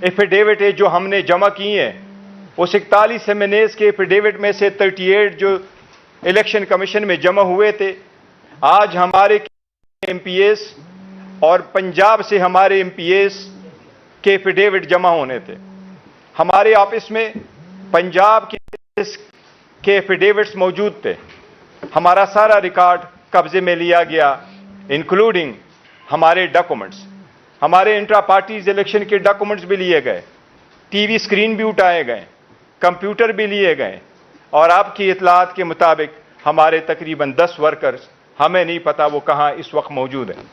Affidavit ہے جو ہم نے جمع کی ہیں، اس 41 MNAs کے ایفیڈیوٹ میں سے 38 جو الیکشن کمیشن میں جمع ہوئے تھے، آج ہمارے MPAs اور پنجاب سے ہمارے MPAs کے ایفیڈیوٹ جمع ہونے تھے. ہمارے آفس میں پنجاب کے ایفیڈیوٹس موجود تھے. ہمارا سارا ریکارڈ قبضے میں لیا گیا، انکلوڈنگ ہمارے ڈاکومنٹس. ہمارے انٹرا پارٹیز الیکشن کے ڈاکومنٹس بھی لیے گئے، ٹی وی اسکرین بھی اٹھائے گئے، کمپیوٹر بھی لیے گئے، اور آپ کی اطلاعات کے مطابق ہمارے تقریباً 10 ورکرز، ہمیں نہیں پتا وہ کہاں اس وقت موجود ہیں.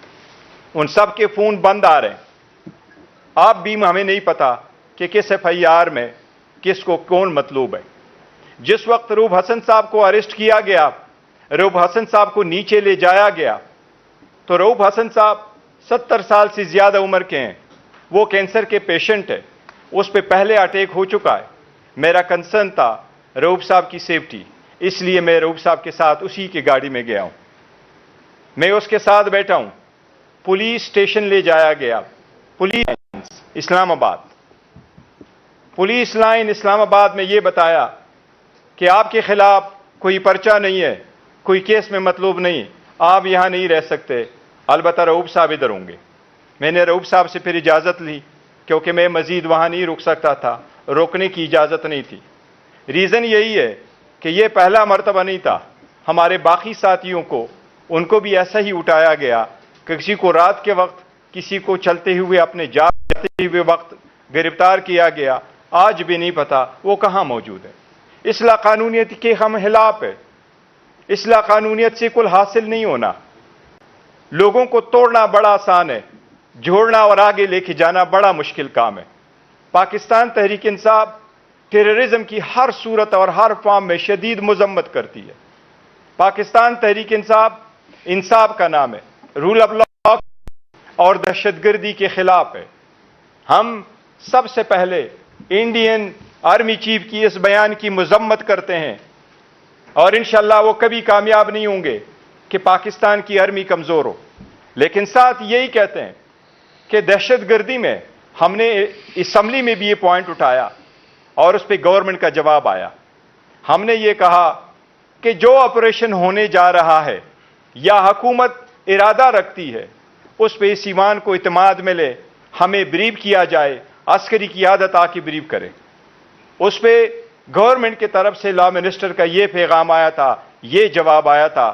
ان سب کے فون بند آ رہے ہیں. آپ بھی ہمیں نہیں پتا کہ کس FIR میں کس کو کون مطلوب ہے. جس وقت روب حسن صاحب کو اریسٹ کیا گیا، روب حسن صاحب کو نیچے لے جایا گیا، تو روب حسن صاحب 70 سال سے زیادہ عمر کے ہیں، وہ کینسر کے پیشنٹ ہے، اس پہ پہلے اٹیک ہو چکا ہے. میرا کنسرن تھا روب صاحب کی سیفٹی، اس لیے میں روب صاحب کے ساتھ اسی کی گاڑی میں گیا ہوں. میں اس کے ساتھ بیٹھا ہوں. پولیس اسٹیشن لے جایا گیا، پولیس اسلام آباد، پولیس لائن اسلام آباد میں یہ بتایا کہ آپ کے خلاف کوئی پرچہ نہیں ہے، کوئی کیس میں مطلوب نہیں، آپ یہاں نہیں رہ سکتے، البتہ رؤوف صاحب ادھر ہوں گے. میں نے رؤوف صاحب سے پھر اجازت لی، کیونکہ میں مزید وہاں نہیں رک سکتا تھا، روکنے کی اجازت نہیں تھی. ریزن یہی ہے کہ یہ پہلا مرتبہ نہیں تھا. ہمارے باقی ساتھیوں کو، ان کو بھی ایسا ہی اٹھایا گیا کہ کسی کو رات کے وقت، کسی کو چلتے ہوئے اپنے جاتے ہوئے وقت گرفتار کیا گیا. آج بھی نہیں پتا وہ کہاں موجود ہے. اصلاح قانونیت کے ہم خلاف ہے. اصلاح قانونیت سے کل حاصل نہیں ہونا. لوگوں کو توڑنا بڑا آسان ہے، جوڑنا اور آگے لے کے جانا بڑا مشکل کام ہے. پاکستان تحریک انصاف ٹیررزم کی ہر صورت اور ہر فارم میں شدید مذمت کرتی ہے. پاکستان تحریک انصاف انصاف کا نام ہے، رول آف لا اور دہشت گردی کے خلاف ہے. ہم سب سے پہلے انڈین آرمی چیف کی اس بیان کی مذمت کرتے ہیں، اور انشاءاللہ وہ کبھی کامیاب نہیں ہوں گے کہ پاکستان کی آرمی کمزور ہو. لیکن ساتھ یہی کہتے ہیں کہ دہشت گردی میں ہم نے اسمبلی میں بھی یہ پوائنٹ اٹھایا اور اس پہ گورنمنٹ کا جواب آیا. ہم نے یہ کہا کہ جو آپریشن ہونے جا رہا ہے یا حکومت ارادہ رکھتی ہے، اس پہ اس ایوان کو اعتماد ملے، ہمیں بریف کیا جائے، عسکری قیادت آ کے بریف کرے. اس پہ گورنمنٹ کی طرف سے لا منسٹر کا یہ پیغام آیا تھا، یہ جواب آیا تھا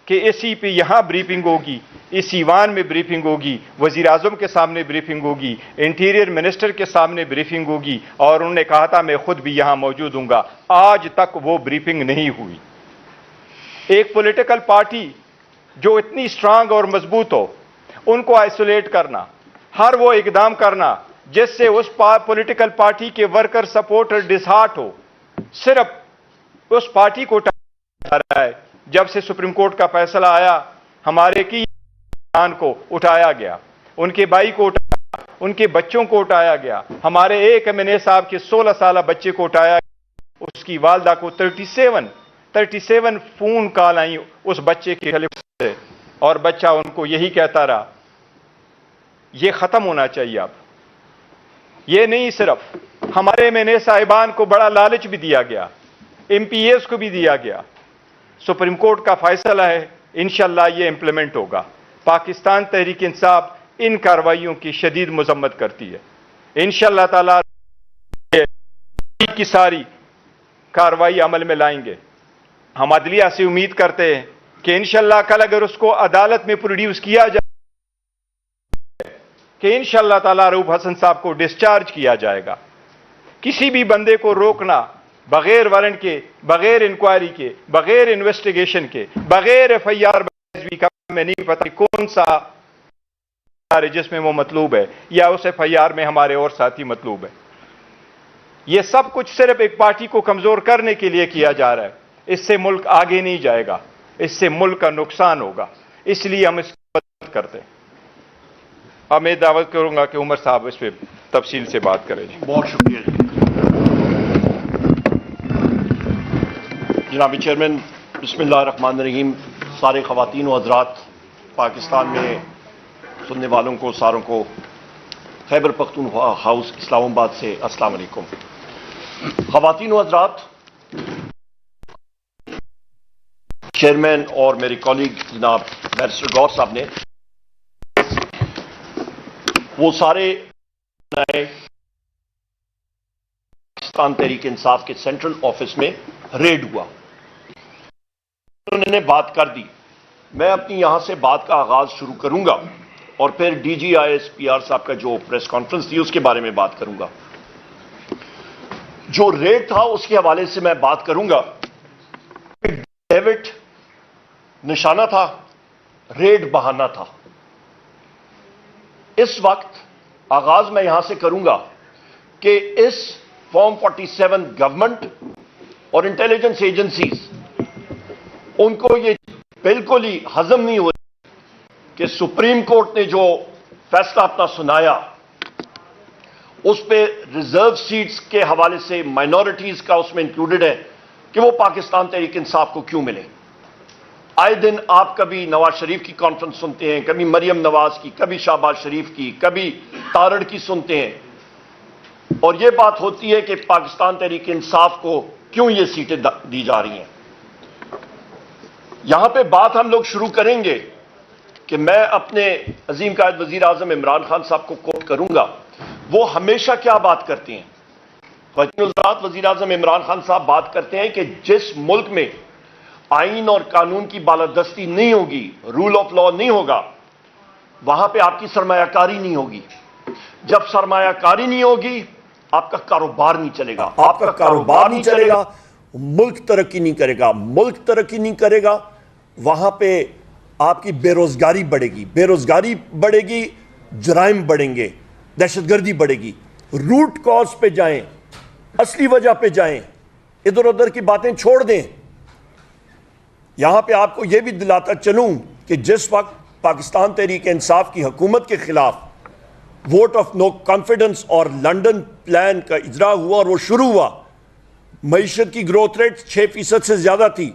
کہ اسی پہ یہاں بریفنگ ہوگی، اس ایوان میں بریفنگ ہوگی، وزیر اعظم کے سامنے بریفنگ ہوگی، انٹیریئر منسٹر کے سامنے بریفنگ ہوگی، اور انہوں نے کہا تھا میں خود بھی یہاں موجود ہوں گا. آج تک وہ بریفنگ نہیں ہوئی. ایک پولیٹیکل پارٹی جو اتنی سٹرانگ اور مضبوط ہو، ان کو آئسولیٹ کرنا، ہر وہ اقدام کرنا جس سے اس پولیٹیکل پارٹی کے ورکر سپورٹر ڈسہارٹ ہو، صرف اس پارٹی کو جا رہا ہے. جب سے سپریم کورٹ کا فیصلہ آیا، ہمارے کی کو اٹھایا گیا، ان کے بھائی کو اٹھایا، ان کے بچوں کو اٹھایا گیا. ہمارے ایک MNA صاحب کے 16 سالہ بچے کو اٹھایا گیا. اس کی والدہ کو 37 فون کال آئیں اس بچے کے خلاف سے، اور بچہ ان کو یہی کہتا رہا. یہ ختم ہونا چاہیے. اب یہ نہیں، صرف ہمارے MNA صاحبان کو بڑا لالچ بھی دیا گیا، MPAs کو بھی دیا گیا. سپریم کورٹ کا فیصلہ ہے، انشاءاللہ یہ امپلیمنٹ ہوگا. پاکستان تحریک انصاف ان کارروائیوں کی شدید مذمت کرتی ہے. انشاءاللہ تعالی کی ساری کارروائی عمل میں لائیں گے. ہم عدلیہ سے امید کرتے ہیں کہ انشاءاللہ کل اگر اس کو عدالت میں پروڈیوس کیا جائے کہ انشاءاللہ تعالی رؤوف حسن صاحب کو ڈسچارج کیا جائے گا. کسی بھی بندے کو روکنا بغیر وارنٹ کے، بغیر انکوائری کے، بغیر انویسٹیگیشن کے، بغیر FIR کا، میں نہیں پتا کون سا جس میں وہ مطلوب ہے یا اس FIR میں ہمارے اور ساتھی مطلوب ہے. یہ سب کچھ صرف ایک پارٹی کو کمزور کرنے کے لیے کیا جا رہا ہے. اس سے ملک آگے نہیں جائے گا، اس سے ملک کا نقصان ہوگا. اس لیے ہم اس کی مدد کرتے ہیں. اب میں دعوت کروں گا کہ عمر صاحب اس پہ تفصیل سے بات کریں. بہت شکریہ جناب چیئرمین. بسم اللہ الرحمن الرحیم. سارے خواتین و حضرات، پاکستان میں سننے والوں کو ساروں کو خیبر پختونخوا ہاؤس اسلام آباد سے السلام علیکم. خواتین و حضرات، چیئرمین اور میرے کولیگ جناب بیرسٹر گور صاحب نے وہ سارے پاکستان تحریک انصاف کے سینٹرل آفس میں ریڈ ہوا، انہوں نے بات کر دی. میں اپنی یہاں سے بات کا آغاز شروع کروں گا اور پھر D G I S P R صاحب کا جو پریس کانفرنس تھی اس کے بارے میں بات کروں گا. جو ریڈ تھا اس کے حوالے سے میں بات کروں گا. ڈیوڈ نشانہ تھا، ریڈ بہانہ تھا. اس وقت آغاز میں یہاں سے کروں گا کہ اس فارم 47 گورنمنٹ اور انٹیلیجنس ایجنسیز ان کو یہ بالکل ہی ہضم نہیں ہو رہا کہ سپریم کورٹ نے جو فیصلہ اپنا سنایا اس پہ ریزرو سیٹس کے حوالے سے مائنورٹیز کا اس میں انکلوڈڈ ہے کہ وہ پاکستان تحریک انصاف کو کیوں ملے. آئے دن آپ کبھی نواز شریف کی کانفرنس سنتے ہیں، کبھی مریم نواز کی، کبھی شہباز شریف کی، کبھی تارڑ کی سنتے ہیں، اور یہ بات ہوتی ہے کہ پاکستان تحریک انصاف کو کیوں یہ سیٹیں دی جا رہی ہیں. یہاں پہ بات ہم لوگ شروع کریں گے کہ میں اپنے عظیم قائد وزیر اعظم عمران خان صاحب کو کوٹ کروں گا. وہ ہمیشہ کیا بات کرتے ہیں؟ وزیر اعظم عمران خان صاحب بات کرتے ہیں کہ جس ملک میں آئین اور قانون کی بالادستی نہیں ہوگی، رول آف لا نہیں ہوگا، وہاں پہ آپ کی سرمایہ کاری نہیں ہوگی. جب سرمایہ کاری نہیں ہوگی آپ کا کاروبار نہیں چلے گا، آپ کا کاروبار نہیں چلے گا، ملک ترقی نہیں کرے گا. ملک ترقی نہیں کرے گا، وہاں پہ آپ کی بے روزگاری بڑھے گی، بے روزگاری بڑھے گی، جرائم بڑھیں گے، دہشت گردی بڑھے گی. روٹ کاز پہ جائیں، اصلی وجہ پہ جائیں، ادھر ادھر کی باتیں چھوڑ دیں. یہاں پہ آپ کو یہ بھی دلاتا چلوں کہ جس وقت پاکستان تحریک انصاف کی حکومت کے خلاف ووٹ آف نو کانفیڈنس اور لنڈن پلان کا اجرا ہوا اور وہ شروع ہوا، معیشت کی گروتھ ریٹ 6% سے زیادہ تھی،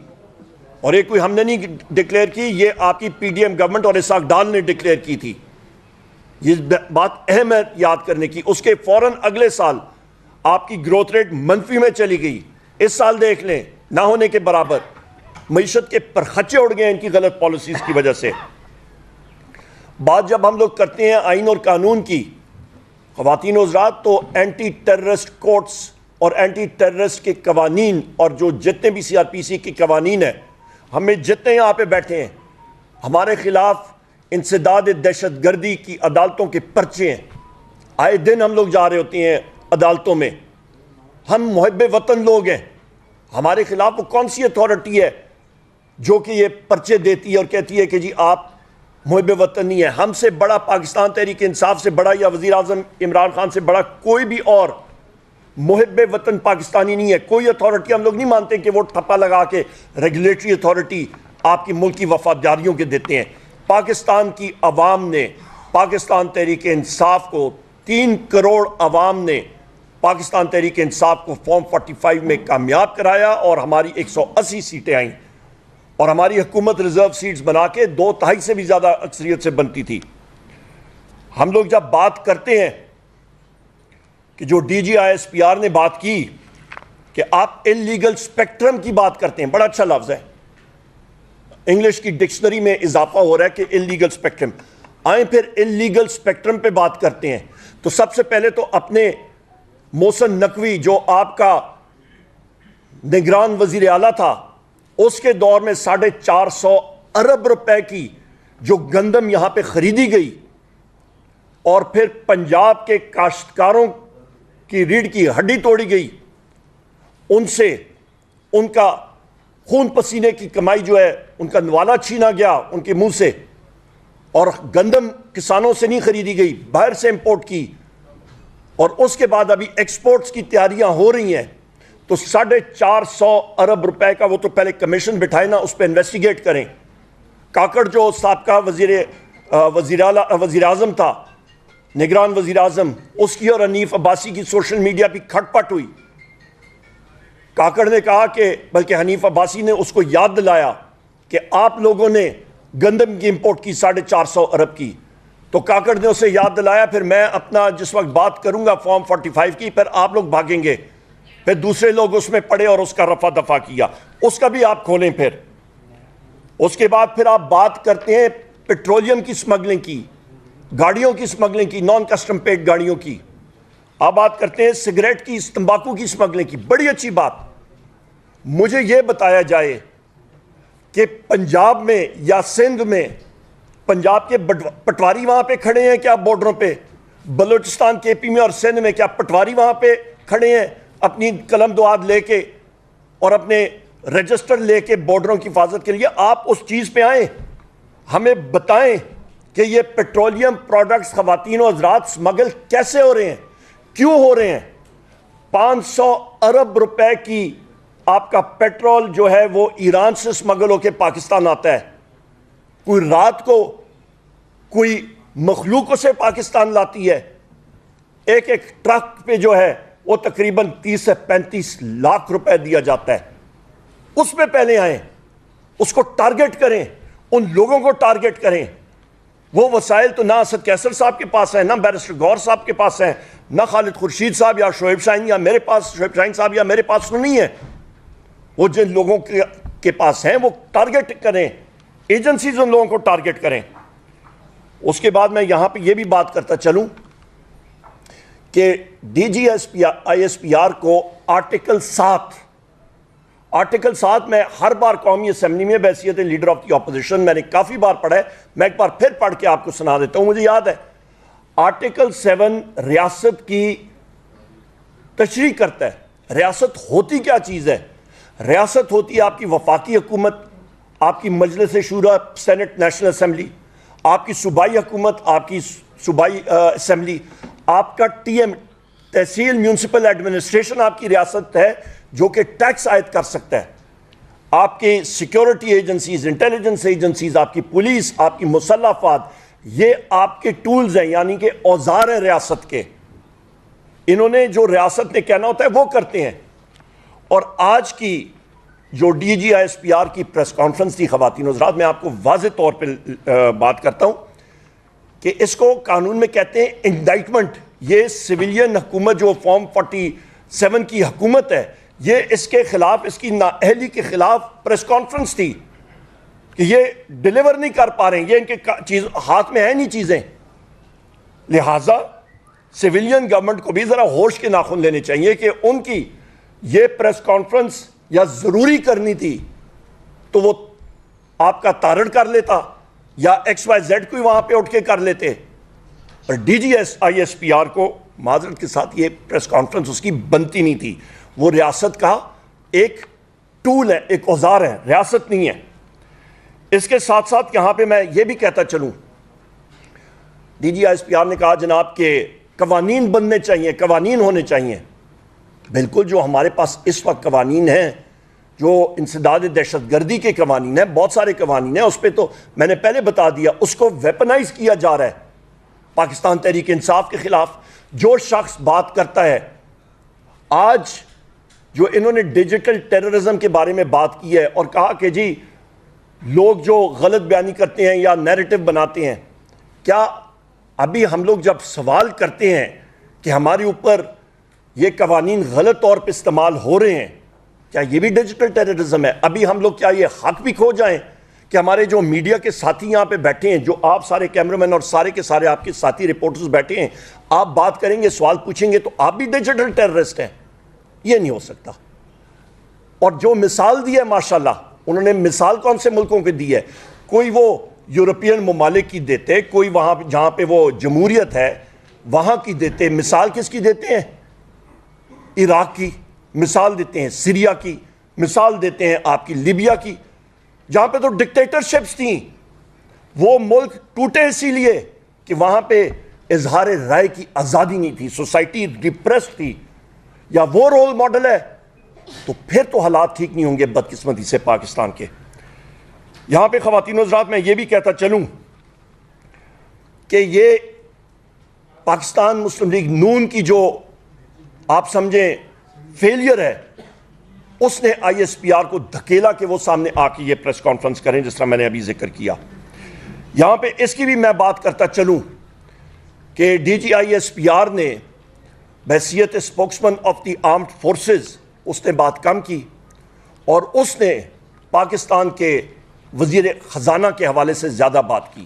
اور یہ کوئی ہم نے نہیں ڈکلیئر کی، یہ آپ کی پی ڈی ایم گورنمنٹ اور اسحاق ڈار نے ڈکلیئر کی تھی. یہ بات اہم ہے یاد کرنے کی. اس کے فوراً اگلے سال آپ کی گروتھ ریٹ منفی میں چلی گئی. اس سال دیکھ لیں نہ ہونے کے برابر. معیشت کے پرخچے اڑ گئے ان کی غلط پالیسیز کی وجہ سے. بات جب ہم لوگ کرتے ہیں آئین اور قانون کی، خواتین و حضرات، تو اینٹی ٹیررسٹ کورٹس اور اینٹی ٹیررسٹ کے قوانین اور جو جتنے بھی سی آر پی سی کے قوانین ہیں، ہمیں جتنے یہاں پہ بیٹھے ہیں ہمارے خلاف انسداد دہشت گردی کی عدالتوں کے پرچے ہیں. آئے دن ہم لوگ جا رہے ہوتے ہیں عدالتوں میں. ہم محب وطن لوگ ہیں، ہمارے خلاف وہ کون سی اتھارٹی ہے جو کہ یہ پرچے دیتی ہے اور کہتی ہے کہ جی آپ محب وطن نہیں ہیں؟ ہم سے بڑا، پاکستان تحریک انصاف سے بڑا یا وزیر اعظم عمران خان سے بڑا کوئی بھی اور محب وطن پاکستانی نہیں ہے. کوئی اتھارٹی ہم لوگ نہیں مانتے کہ وہ ٹھپا لگا کے ریگولیٹری اتھارٹی آپ کی ملک کی وفاداریوں کے دیتے ہیں. پاکستان کی عوام نے پاکستان تحریک انصاف کو، 3 کروڑ عوام نے پاکستان تحریک انصاف کو فارم 45 میں کامیاب کرایا اور ہماری 180 سیٹیں آئیں، اور ہماری حکومت ریزرو سیٹس بنا کے 2/3 سے بھی زیادہ اکثریت سے بنتی تھی. ہم لوگ جب بات کرتے ہیں کہ جو D G I S P R نے بات کی کہ آپ انلیگل اسپیکٹرم کی بات کرتے ہیں، بڑا اچھا لفظ ہے، انگلش کی ڈکشنری میں اضافہ ہو رہا ہے کہ انلیگل اسپیکٹرم. آئیں پھر انلیگل اسپیکٹرم پہ بات کرتے ہیں. تو سب سے پہلے تو اپنے محسن نقوی جو آپ کا نگران وزیر اعلیٰ تھا، اس کے دور میں 450 ارب روپے کی جو گندم یہاں پہ خریدی گئی اور پھر پنجاب کے کاشتکاروں کی ریڑھ کی ہڈی توڑی گئی، ان سے ان کا خون پسینے کی کمائی جو ہے ان کا نوالا چھینا گیا ان کے منہ سے، اور گندم کسانوں سے نہیں خریدی گئی، باہر سے امپورٹ کی، اور اس کے بعد ابھی ایکسپورٹس کی تیاریاں ہو رہی ہیں. تو 450 ارب روپے کا وہ تو پہلے کمیشن بٹھائے نا، اس پہ انویسٹیگیٹ کریں. کاکڑ جو سابقہ وزیر اعظم تھا، نگران وزیر اعظم، اس کی اور حنیف عباسی کی سوشل میڈیا پہ کھٹ پٹ ہوئی. کاکڑ نے کہا کہ، بلکہ حنیف عباسی نے اس کو یاد دلایا کہ آپ لوگوں نے گندم کی امپورٹ کی 450 ارب کی. تو کاکڑ نے اسے یاد دلایا. پھر میں اپنا جس وقت بات کروں گا فارم 45 کی، پھر آپ لوگ بھاگیں گے، پھر دوسرے لوگ اس میں پڑے اور اس کا رفع دفع کیا. اس کا بھی آپ کھولیں. پھر اس کے بعد پھر آپ بات کرتے ہیں پیٹرولیم کی سمگلنگ کی، گاڑیوں کی سمگلنگ کی، نان کسٹم پیڈ گاڑیوں کی. آپ بات کرتے ہیں سگریٹ کی، تمباکو کی سمگلنگ کی. بڑی اچھی بات. مجھے یہ بتایا جائے کہ پنجاب میں یا سندھ میں پنجاب کے پٹواری وہاں پہ کھڑے ہیں کیا بارڈروں پہ؟ بلوچستان کے پی میں اور سندھ میں کیا پٹواری وہاں پہ کھڑے ہیں اپنی قلم دعاد لے کے اور اپنے رجسٹر لے کے بارڈروں کی حفاظت کے لیے؟ آپ اس چیز پہ آئیں، ہمیں بتائیں کہ یہ پیٹرولیم پروڈکٹس خواتین و حضرات سمگل کیسے ہو رہے ہیں، کیوں ہو رہے ہیں؟ 500 ارب روپے کی آپ کا پیٹرول جو ہے وہ ایران سے سمگل ہو کے پاکستان آتا ہے. کوئی رات کو کوئی مخلوق سے پاکستان لاتی ہے. ایک ایک ٹرک پہ جو ہے وہ تقریباً 30 سے 35 لاکھ روپے دیا جاتا ہے. اس پہ پہلے آئیں، اس کو ٹارگٹ کریں، ان لوگوں کو ٹارگٹ کریں. وہ وسائل تو نہ اسد کیسر صاحب کے پاس ہیں، نہ بیرسٹر غور صاحب کے پاس ہیں، نہ خالد خورشید صاحب یا شعیب شاہین یا میرے پاس، شعیب شاہین صاحب یا میرے پاس تو نہیں ہے. وہ جن لوگوں کے پاس ہیں وہ ٹارگٹ کریں، ایجنسیز ان لوگوں کو ٹارگٹ کریں. اس کے بعد میں یہاں پہ یہ بھی بات کرتا چلوں کہ D G I S P R کو آرٹیکل 7 میں ہر بار قومی اسمبلی میں بحیثیت لیڈر آف دی اپوزیشن میں نے کافی بار پڑھا ہے، میں ایک بار پھر پڑھ کے آپ کو سنا دیتا ہوں. مجھے یاد ہے آرٹیکل 7 ریاست کی تشریح کرتا ہے. ریاست ہوتی کیا چیز ہے؟ ریاست ہوتی ہے آپ کی وفاقی حکومت، آپ کی مجلس شورا سینٹ نیشنل اسمبلی، آپ کی صوبائی حکومت، آپ کی صوبائی اسمبلی، آپ کا ٹی ایم تحصیل میونسپل ایڈمنسٹریشن آپ کی ریاست ہے جو کہ ٹیکس عائد کر سکتا ہے. آپ کی سیکیورٹی ایجنسیز، انٹیلیجنس ایجنسیز، آپ کی پولیس، آپ کی مسلح افواج، یہ آپ کے ٹولز ہیں، یعنی کہ اوزار ہیں ریاست کے. انہوں نے جو ریاست نے کہنا ہوتا ہے وہ کرتے ہیں. اور آج کی جو D G I S P R کی پریس کانفرنس تھی خواتین و حضرات، میں آپ کو واضح طور پہ بات کرتا ہوں کہ اس کو قانون میں کہتے ہیں انڈائٹمنٹ. یہ سویلین حکومت جو فارم 47 کی حکومت ہے، یہ اس کے خلاف، اس کی نااہلی کے خلاف پریس کانفرنس تھی کہ یہ ڈیلیور نہیں کر پا رہے ہیں، یہ ان کے ہاتھ میں ہے نہیں چیزیں. لہٰذا سویلین گورنمنٹ کو بھی ذرا ہوش کے ناخن لینے چاہیے کہ ان کی یہ پریس کانفرنس یا ضروری کرنی تھی تو وہ آپ کا تارڑ کر لیتا یا ایکس وائی زیڈ کوئی وہاں پہ اٹھ کے کر لیتے. اور D G I S P R کو معذرت کے ساتھ یہ پریس کانفرنس اس کی بنتی نہیں تھی. وہ ریاست کا ایک ٹول ہے، ایک اوزار ہے، ریاست نہیں ہے. اس کے ساتھ ساتھ یہاں پہ میں یہ بھی کہتا چلوں، D G I S P R نے کہا جناب کہ قوانین بننے چاہیے، قوانین ہونے چاہیے. بالکل، جو ہمارے پاس اس وقت قوانین ہیں، جو انسداد دہشت گردی کے قوانین ہیں، بہت سارے قوانین ہیں، اس پہ تو میں نے پہلے بتا دیا، اس کو ویپنائز کیا جا رہا ہے پاکستان تحریک انصاف کے خلاف. جو شخص بات کرتا ہے، آج جو انہوں نے ڈیجیٹل ٹیررزم کے بارے میں بات کی ہے اور کہا کہ جی لوگ جو غلط بیانی کرتے ہیں یا نیریٹو بناتے ہیں، کیا ابھی ہم لوگ جب سوال کرتے ہیں کہ ہمارے اوپر یہ قوانین غلط طور پہ استعمال ہو رہے ہیں، کیا یہ بھی ڈیجیٹل ٹیررزم ہے؟ ابھی ہم لوگ کیا یہ حق بھی کھو جائیں کہ ہمارے جو میڈیا کے ساتھی یہاں پہ بیٹھے ہیں، جو آپ سارے کیمرامین اور سارے کے سارے آپ کے ساتھی رپورٹرز بیٹھے ہیں، آپ بات کریں گے، سوال پوچھیں گے تو آپ بھی ڈیجیٹل ٹیررسٹ ہیں؟ یہ نہیں ہو سکتا. اور جو مثال دی ہے ماشاءاللہ، انہوں نے مثال کون سے ملکوں کی دی ہے؟ کوئی وہ یورپین ممالک کی دیتے، کوئی وہاں جہاں پہ وہ جمہوریت ہے وہاں کی دیتے. مثال کس کی دیتے ہیں؟ عراق کی مثال دیتے ہیں، سیریا کی مثال دیتے ہیں، آپ کی لیبیا کی، جہاں پہ تو ڈکٹیٹرشپس تھیں. وہ ملک ٹوٹے اسی لیے کہ وہاں پہ اظہار رائے کی آزادی نہیں تھی، سوسائٹی ڈپریسڈ تھی. یا وہ رول ماڈل ہے تو پھر تو حالات ٹھیک نہیں ہوں گے بدقسمتی سے پاکستان کے. یہاں پہ خواتین و حضرات میں یہ بھی کہتا چلوں کہ یہ پاکستان مسلم لیگ نون کی جو آپ سمجھیں فیلئر ہے، اس نے آئی ایس پی آر کو دھکیلا کہ وہ سامنے آ کے یہ پریس کانفرنس کریں جس طرح میں نے ابھی ذکر کیا. یہاں پہ اس کی بھی میں بات کرتا چلوں کہ D G I S P R نے بحیثیت spokesman of the armed forces اس نے بات کم کی، اور اس نے پاکستان کے وزیر خزانہ کے حوالے سے زیادہ بات کی.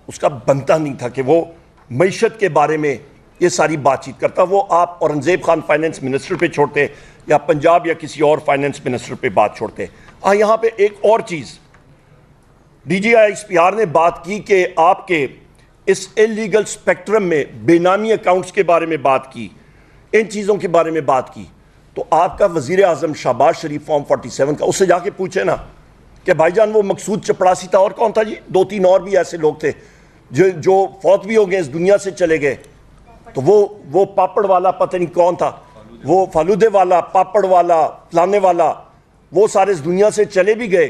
اس کا بنتا نہیں تھا کہ وہ معیشت کے بارے میں یہ ساری بات چیت کرتا. وہ آپ اورنگزیب خان فائنینس منسٹر پہ چھوڑتے یا پنجاب یا کسی اور فائنینس منسٹر پہ بات چھوڑتے. یہاں پہ ایک اور چیز D G I S P R نے بات کی کہ آپ کے اس انلیگل اسپیکٹرم میں بے نامی اکاؤنٹس کے بارے میں بات کی، ان چیزوں کے بارے میں بات کی. تو آپ کا وزیر اعظم شہباز شریف فارم 47 کا، اس سے جا کے پوچھے نا کہ بھائی جان وہ مقصود چپڑاسی تھا، اور کون تھا جی؟ 2-3 اور بھی ایسے لوگ تھے جو فوت بھی ہو گئے، اس دنیا سے چلے گئے. تو وہ پاپڑ والا پتہ نہیں کون تھا، وہ فالودے والا، پاپڑ والا، فلانے والا، وہ سارے اس دنیا سے چلے بھی گئے.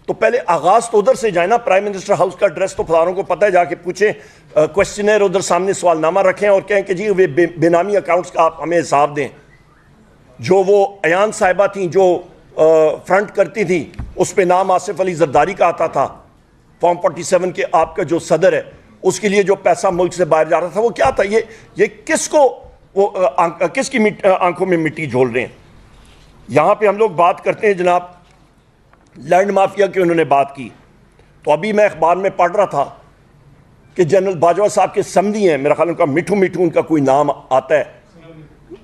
تو پہلے آغاز تو ادھر سے جائے نا. پرائم منسٹر ہاؤس کا ایڈریس تو فلانوں کو پتہ ہے، جا کے پوچھیں، کوشچنر ادھر سامنے سوال نامہ رکھیں اور کہیں کہ جی وہ بے نامی اکاؤنٹس کا آپ ہمیں حساب دیں. جو وہ ایان صاحبہ تھیں جو فرنٹ کرتی تھیں، اس پہ نام آصف علی زرداری کا آتا تھا. فارم 47 کے آپ کا جو صدر ہے، اس کے لیے جو پیسہ ملک سے باہر جا رہا تھا وہ کیا تھا؟ یہ کس کو وہ کس کی آنکھوں میں مٹی جھول رہے ہیں؟ یہاں پہ ہم لوگ بات کرتے ہیں جناب لینڈ مافیا کی، انہوں نے بات کی. تو ابھی میں اخبار میں پڑھ رہا تھا کہ جنرل باجوہ صاحب کے سمدھی ہیں، میرا خیال ان کا مٹھو ان کا کوئی نام آتا ہے،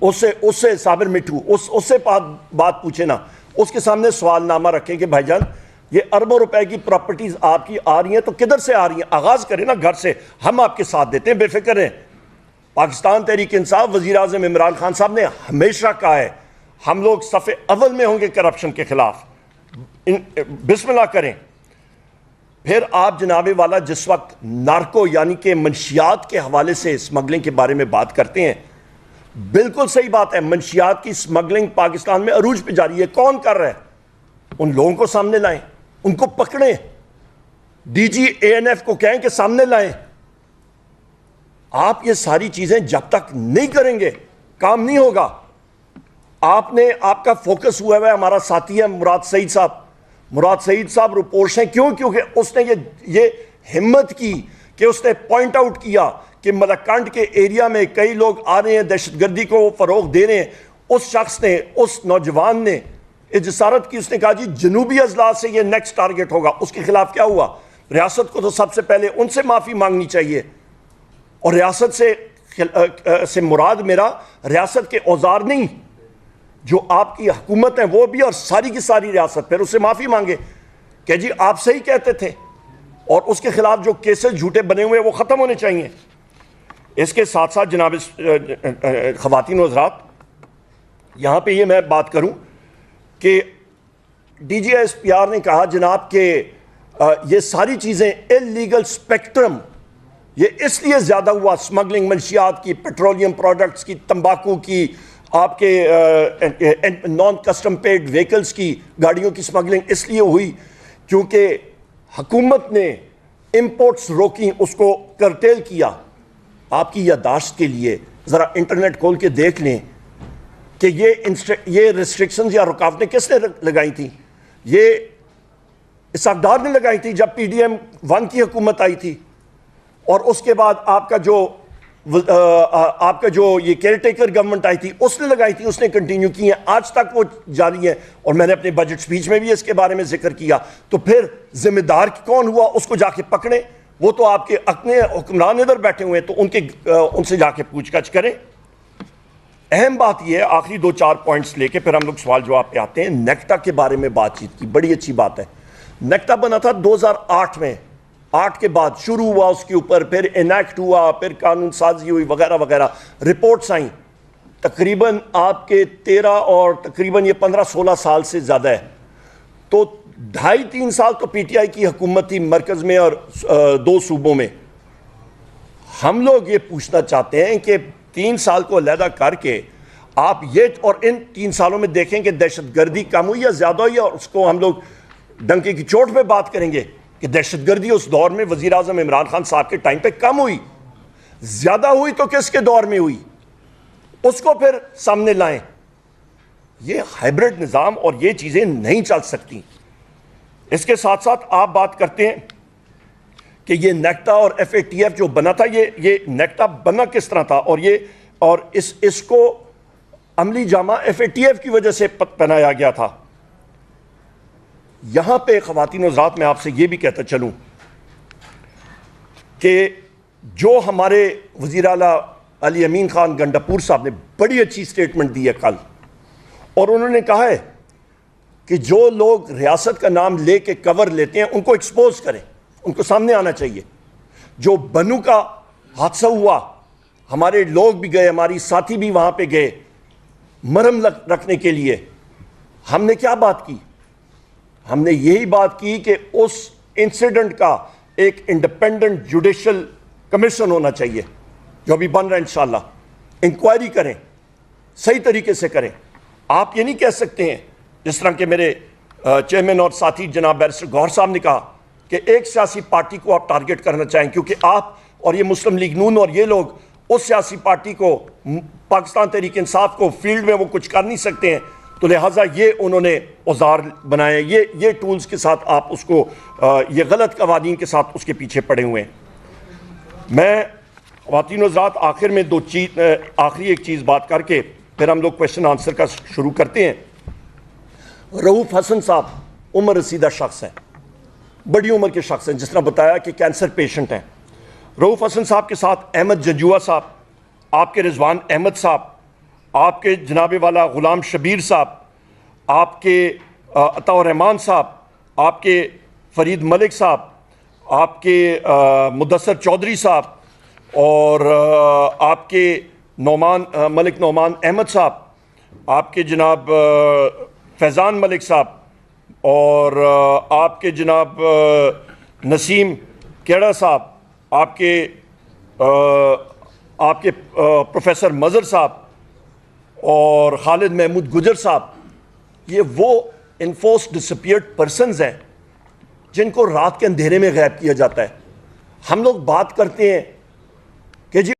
اس سے صابر مٹھو، اس سے بات پوچھے نا، اس کے سامنے سوال نامہ رکھیں کہ بھائی جان یہ اربوں روپے کی پراپرٹیز آپ کی آ رہی ہیں تو کدھر سے آ رہی ہیں؟ آغاز کریں نا گھر سے، ہم آپ کے ساتھ دیتے ہیں، بے فکر رہیں. پاکستان تحریک انصاف وزیر اعظم عمران خان صاحب نے ہمیشہ کہا ہے ہم لوگ صف اول میں ہوں گے کرپشن کے خلاف. بسم اللہ کریں. پھر آپ جناب والا جس وقت نارکو یعنی کہ منشیات کے حوالے سے اسمگلنگ کے بارے میں بات کرتے ہیں، بالکل صحیح بات ہے، منشیات کی اسمگلنگ پاکستان میں عروج پہ جاری ہے. کون کر رہا ہے؟ ان لوگوں کو سامنے لائیں، ان کو پکڑیں، ڈی جی اے این ایف کو کہیں کہ سامنے لائیں. آپ یہ ساری چیزیں جب تک نہیں کریں گے کام نہیں ہوگا. آپ کا فوکس ہوا ہے، ہمارا ساتھی ہے مراد سعید صاحب رپورٹس ہیں. کیونکہ اس نے یہ ہمت کی کہ اس نے پوائنٹ آؤٹ کیا کہ ملکنڈ کے ایریا میں کئی لوگ آ رہے ہیں، دہشت گردی کو فروغ دے رہے ہیں. اس شخص نے، اس نوجوان نے جسارت کی، اس نے کہا جی جنوبی اضلاع سے یہ نیکسٹ ٹارگٹ ہوگا. اس کے خلاف کیا ہوا؟ ریاست کو تو سب سے پہلے ان سے معافی مانگنی چاہیے. اور ریاست سے مراد میرا ریاست کے اوزار نہیں، جو آپ کی حکومت ہے وہ بھی، اور ساری کی ساری ریاست. پھر اس سے معافی مانگے کہ جی آپ صحیح کہتے تھے، اور اس کے خلاف جو کیسز جھوٹے بنے ہوئے وہ ختم ہونے چاہیے. اس کے ساتھ ساتھ جناب خواتین و حضرات، یہاں پہ یہ میں بات کروں کہ D G S P R نے کہا جناب کہ یہ ساری چیزیں انلیگل اسپیکٹرم یہ اس لیے زیادہ ہوا، اسمگلنگ منشیات کی، پیٹرولیم پروڈکٹس کی، تمباکو کی، آپ کے نان کسٹم پیڈ ویکلز کی، گاڑیوں کی اسمگلنگ اس لیے ہوئی کیونکہ حکومت نے امپورٹس روکی، اس کو کرٹیل کیا. آپ کی یادداشت کے لیے ذرا انٹرنیٹ کھول کے دیکھ لیں کہ یہ ریسٹرکشنز یا رکاوٹیں کس نے لگائی تھیں؟ یہ اسحاق ڈار نے لگائی تھی جب پی ڈی ایم 1 کی حکومت آئی تھی. اور اس کے بعد آپ کا جو یہ کیئر ٹیکر گورنمنٹ آئی تھی اس نے لگائی تھی، اس نے کنٹینیو کی ہیں، آج تک وہ جاری ہے. اور میں نے اپنے بجٹ سپیچ میں بھی اس کے بارے میں ذکر کیا. تو پھر ذمہ دار کون ہوا؟ اس کو جا کے پکڑیں. وہ تو آپ کے اپنے حکمران ادھر بیٹھے ہوئے ہیں، تو ان سے جا کے پوچھ گچھ کریں. اہم بات یہ ہے، آخری 2-4 پوائنٹس لے کے پھر ہم لوگ سوال جواب پہ آتے ہیں. نیکٹا کے بارے میں بات چیت کی، بڑی اچھی بات ہے. نیکٹا بنا تھا 2008 میں، 8 کے بعد شروع ہوا اس کے اوپر، پھر انیکٹ ہوا، پھر قانون سازی ہوئی وغیرہ وغیرہ، رپورٹس آئیں. تقریباً آپ کے 13 اور تقریباً یہ 15-16 سال سے زیادہ ہے. تو 2.5-3 سال تو پی ٹی آئی کی حکومت تھی مرکز میں اور 2 صوبوں میں. ہم لوگ یہ پوچھنا چاہتے ہیں کہ 3 سال کو علیحدہ کر کے آپ یہ، اور ان 3 سالوں میں دیکھیں کہ دہشت گردی کم ہوئی یا زیادہ ہوئی، اور اس کو ہم لوگ ڈنکے کی چوٹ پہ بات کریں گے کہ دہشت گردی اس دور میں وزیر اعظم عمران خان صاحب کے ٹائم پہ کم ہوئی، زیادہ ہوئی تو کس کے دور میں ہوئی، اس کو پھر سامنے لائیں. یہ ہائبرڈ نظام اور یہ چیزیں نہیں چل سکتی. اس کے ساتھ ساتھ آپ بات کرتے ہیں کہ یہ نیکٹا اور ایف اے ٹی ایف جو بنا تھا، یہ نیکٹا بنا کس طرح تھا، اور اس کو عملی جامہ ایف اے ٹی ایف کی وجہ سے پہنایا گیا تھا۔ یہاں پہ خواتین و حضرات میں آپ سے یہ بھی کہتا چلوں کہ جو ہمارے وزیر اعلیٰ علی امین خان گنڈاپور صاحب نے بڑی اچھی سٹیٹمنٹ دی ہے کل، اور انہوں نے کہا ہے کہ جو لوگ ریاست کا نام لے کے کور لیتے ہیں ان کو ایکسپوز کریں، ان کو سامنے آنا چاہیے۔ جو بنو کا حادثہ ہوا، ہمارے لوگ بھی گئے، ہماری ساتھی بھی وہاں پہ گئے مرہم رکھنے کے لیے، ہم نے کیا بات کی؟ ہم نے یہی بات کی کہ اس انسیڈنٹ کا ایک انڈیپینڈنٹ جوڈیشل کمیشن ہونا چاہیے، جو ابھی بن رہا ہے انشاءاللہ، انکوائری کریں، صحیح طریقے سے کریں۔ آپ یہ نہیں کہہ سکتے ہیں جس طرح کہ میرے چیئرمین اور ساتھی جناب بیرسٹر گوہر صاحب نے کہا کہ ایک سیاسی پارٹی کو آپ ٹارگٹ کرنا چاہیں، کیونکہ آپ اور یہ مسلم لیگ نون اور یہ لوگ اس سیاسی پارٹی کو، پاکستان تحریک انصاف کو فیلڈ میں وہ کچھ کر نہیں سکتے ہیں، تو لہٰذا یہ انہوں نے اوزار بنائے، یہ ٹولز کے ساتھ آپ اس کو، یہ غلط قوانین کے ساتھ اس کے پیچھے پڑے ہوئے ہیں۔ میں خواتین و حضرات آخر میں آخری ایک چیز بات کر کے پھر ہم لوگ کویشچن آنسر کا شروع کرتے ہیں۔ رؤوف حسن صاحب عمر رسیدہ شخص ہیں، بڑی عمر کے شخص ہیں، جس طرح بتایا کہ کینسر پیشنٹ ہیں۔ رؤوف حسن صاحب کے ساتھ احمد جنجوعہ صاحب، آپ کے رضوان احمد صاحب، آپ کے جناب والا غلام شبیر صاحب، آپ کے عطاء الرحمان صاحب، آپ کے فرید ملک صاحب، آپ کے مدثر چودھری صاحب، اور آپ کے ملک نعمان احمد صاحب، آپ کے جناب فیضان ملک صاحب، اور آپ کے جناب نسیم کیڑا صاحب، آپ کے پروفیسر مظہر صاحب اور خالد محمود گجر صاحب، یہ وہ انفورس ڈسپیئرڈ پرسنز ہیں جن کو رات کے اندھیرے میں غائب کیا جاتا ہے۔ ہم لوگ بات کرتے ہیں کہ جی